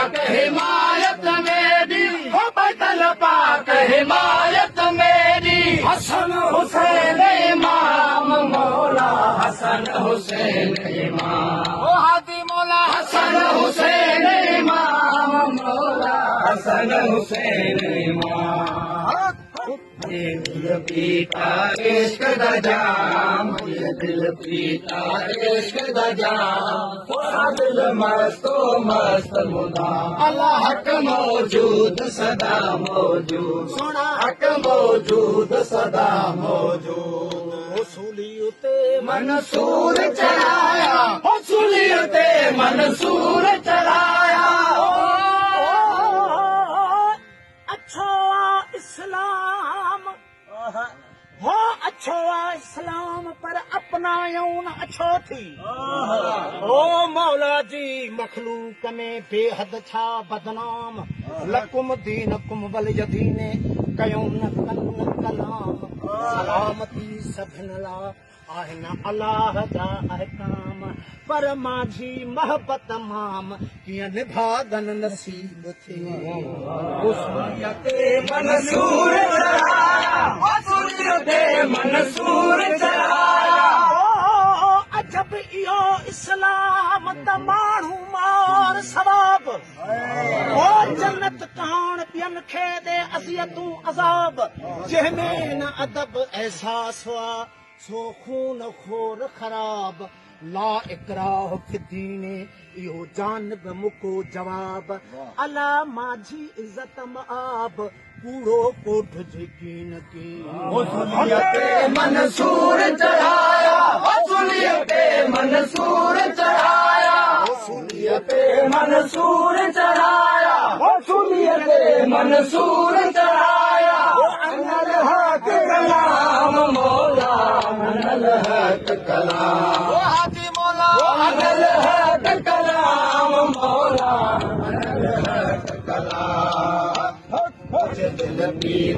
पाक हिमायत मेरी, हो बैतल पाक हिमायत मेरी। हसन हुसैन इमाम मौला हसन हुसैन इमाम, ओ हादी मौला हसन हुसैन इमाम मौला हसन हुसैन इमाम। ये दिल पीता इश्क दा जाम, ये दिल पीता इश्क दा जाम, थोड़ा दिल मस्तो मस्त मुदाम। अल्लाह हक मौजूद सदा मौजूद, सोना हक मौजूद सदा मौजूद। सूली उते मंसूर चढ़ाया, ओ सूली उते मंसूर चढ़ाया। अच्छा इस्लाम हो, अच्छो आ इस्लाम पर अपना यौन अच्छो थी। ओ मौला जी मखलूक में बेहद छा बदनाम, लकुम दीनकुम वलिय दीने कयो न कलाम। सलामती सभिन ला आहिन अल्लाह जा अहकाम, पर माझी मोहब्बत माम कीअं निभागन नसीब थे। उसूलियत मंसूर चढ़ाया, उसूलियत मंसूर चढ़ाया। अजब इहो इस्लाम त माण्हू मार सवाब, ओ जन्नत कहाण ॿियन खे ॾे अज़ियतूं अज़ाब। जंहिंमें न अदब एहसास हुआ सो खून खोर ख़राब। ला इकराह फिद्दीन इहो जानब मुको जवाब। अला माझी इज़्ज़त मआब कूड़ो कोठ यकीन की। उसूलियत मंसूर चढ़ाया, उसूलियत मंसूर चढ़ाया, उसूलियत मंसूर चढ़ाया, उसूलियत मंसूर चढ़ाया। अनल हक कलाम मौला अनल हक कलाम, ओ हाजी मौला अनल हक कलाम मौला अनल हक कलाम। दिल पीर